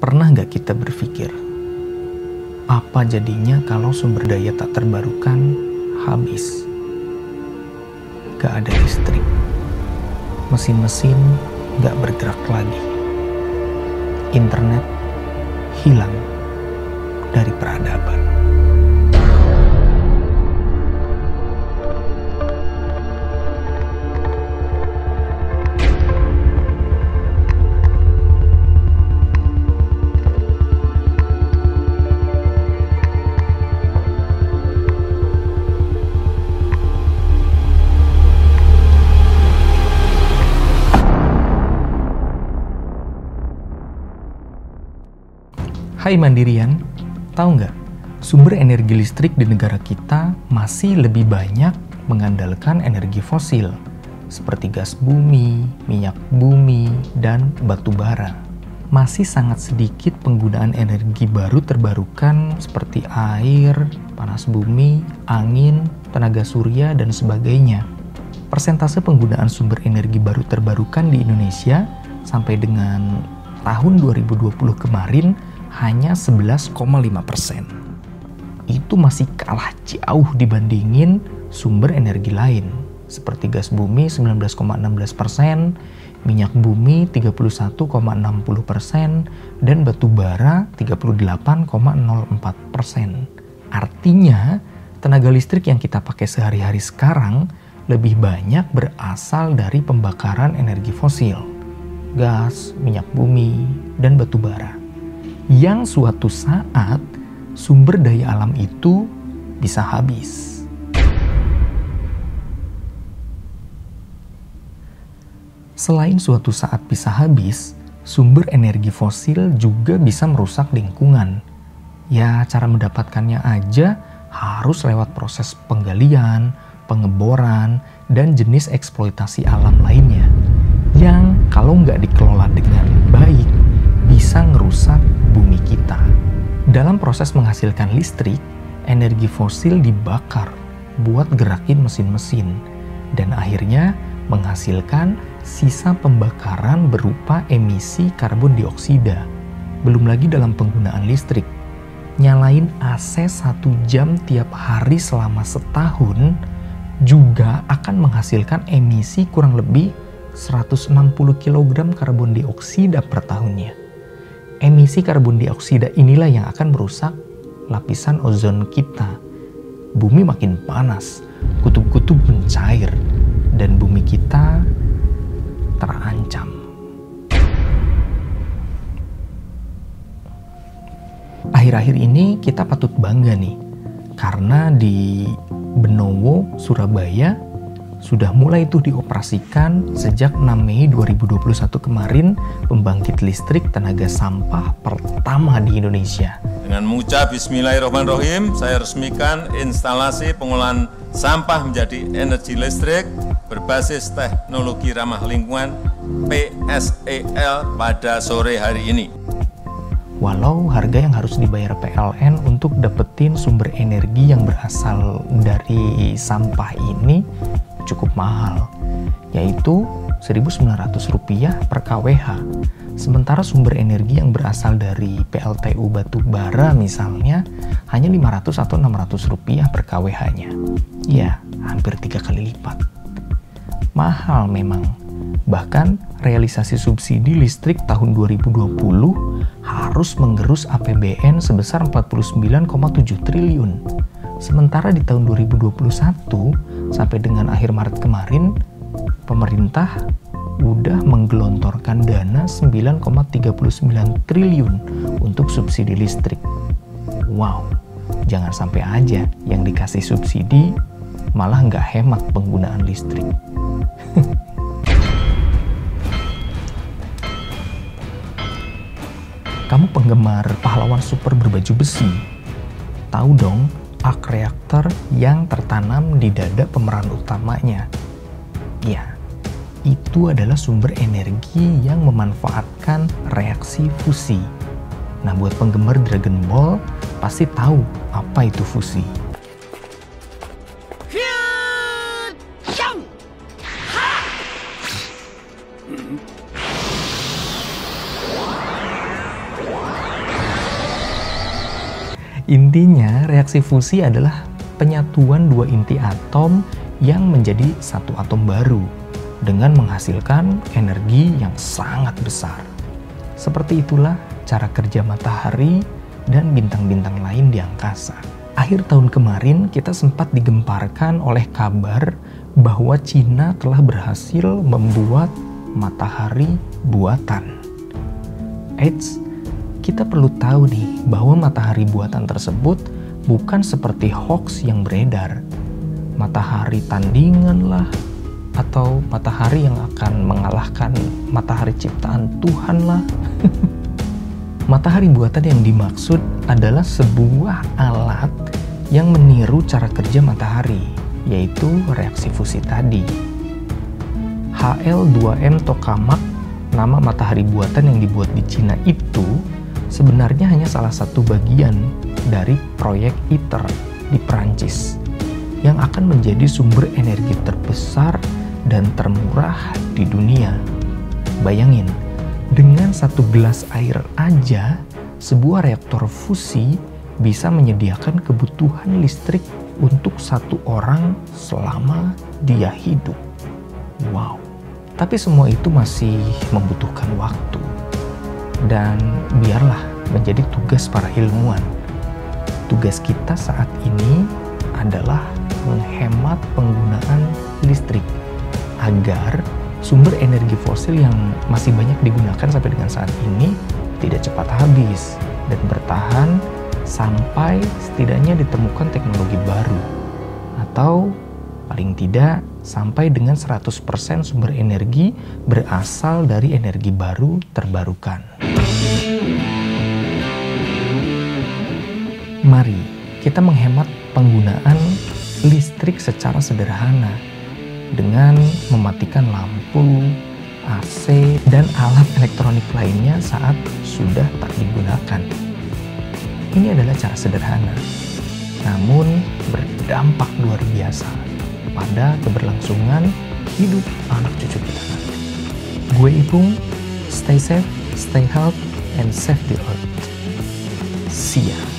Pernah nggak kita berpikir, apa jadinya kalau sumber daya tak terbarukan habis? Gak ada listrik, mesin-mesin gak bergerak lagi, internet hilang dari peradaban. Hai Mandirian, tahu nggak? Sumber energi listrik di negara kita masih lebih banyak mengandalkan energi fosil, seperti gas bumi, minyak bumi, dan batu bara. Masih sangat sedikit penggunaan energi baru terbarukan seperti air, panas bumi, angin, tenaga surya, dan sebagainya. Persentase penggunaan sumber energi baru terbarukan di Indonesia sampai dengan tahun 2020 kemarin hanya 11,5%. Itu masih kalah jauh dibandingin sumber energi lain, seperti gas bumi 19,16%, minyak bumi 31,60%, dan batu bara 38,04%. Artinya, tenaga listrik yang kita pakai sehari-hari sekarang lebih banyak berasal dari pembakaran energi fosil, gas, minyak bumi, dan batu bara. Yang suatu saat sumber daya alam itu bisa habis. Selain suatu saat bisa habis, sumber energi fosil juga bisa merusak lingkungan. Ya, cara mendapatkannya aja harus lewat proses penggalian, pengeboran, dan jenis eksploitasi alam lainnya. Yang kalau nggak dikelola dengan baik, bisa ngerusak bumi kita. Dalam proses menghasilkan listrik, energi fosil dibakar buat gerakin mesin-mesin dan akhirnya menghasilkan sisa pembakaran berupa emisi karbon dioksida. Belum lagi dalam penggunaan listrik, nyalain AC 1 jam tiap hari selama setahun juga akan menghasilkan emisi kurang lebih 160 kg karbon dioksida per tahunnya. Emisi karbon dioksida inilah yang akan merusak lapisan ozon kita. Bumi makin panas, kutub-kutub mencair, dan bumi kita terancam. Akhir-akhir ini kita patut bangga nih, karena di Benowo, Surabaya, sudah mulai tuh dioperasikan sejak 6 Mei 2021 kemarin pembangkit listrik tenaga sampah pertama di Indonesia. Dengan mengucap Bismillahirrahmanirrahim, saya resmikan instalasi pengolahan sampah menjadi energi listrik berbasis teknologi ramah lingkungan PSEL pada sore hari ini. Walau harga yang harus dibayar PLN untuk dapetin sumber energi yang berasal dari sampah ini cukup mahal, yaitu Rp1.900 per kWh. Sementara sumber energi yang berasal dari PLTU batu bara misalnya hanya Rp500 atau Rp600 per kWh-nya. Ya, hampir 3 kali lipat. Mahal memang. Bahkan realisasi subsidi listrik tahun 2020 harus menggerus APBN sebesar 49,7 triliun. Sementara di tahun 2021 sampai dengan akhir Maret kemarin, pemerintah udah menggelontorkan dana 9,39 triliun untuk subsidi listrik. Wow, jangan sampai aja yang dikasih subsidi malah nggak hemat penggunaan listrik. Kamu penggemar pahlawan super berbaju besi? Tahu dong, arc reactor yang tertanam di dada pemeran utamanya. Ya, itu adalah sumber energi yang memanfaatkan reaksi fusi. Nah, buat penggemar Dragon Ball, pasti tahu apa itu fusi. Intinya, reaksi fusi adalah penyatuan dua inti atom yang menjadi satu atom baru dengan menghasilkan energi yang sangat besar. Seperti itulah cara kerja matahari dan bintang-bintang lain di angkasa. Akhir tahun kemarin kita sempat digemparkan oleh kabar bahwa Cina telah berhasil membuat matahari buatan. Eits, kita perlu tahu nih bahwa matahari buatan tersebut bukan seperti hoax yang beredar. Matahari tandingan lah, atau matahari yang akan mengalahkan matahari ciptaan Tuhan lah. Matahari buatan yang dimaksud adalah sebuah alat yang meniru cara kerja matahari, yaitu reaksi fusi tadi. HL2M tokamak, nama matahari buatan yang dibuat di Cina itu, sebenarnya hanya salah satu bagian dari proyek ITER di Perancis, yang akan menjadi sumber energi terbesar dan termurah di dunia. Bayangin, dengan satu gelas air aja, sebuah reaktor fusi bisa menyediakan kebutuhan listrik untuk satu orang selama dia hidup. Wow. Tapi semua itu masih membutuhkan waktu. Dan biarlah menjadi tugas para ilmuwan. Tugas kita saat ini adalah menghemat penggunaan listrik agar sumber energi fosil yang masih banyak digunakan sampai dengan saat ini tidak cepat habis dan bertahan sampai setidaknya ditemukan teknologi baru, atau paling tidak sampai dengan 100% sumber energi berasal dari energi baru terbarukan. Mari kita menghemat penggunaan listrik secara sederhana dengan mematikan lampu, AC, dan alat elektronik lainnya saat sudah tak digunakan. Ini adalah cara sederhana, namun berdampak luar biasa pada keberlangsungan hidup anak cucu kita nanti. Gue Ipung, stay safe, stay healthy, and save the earth. See ya.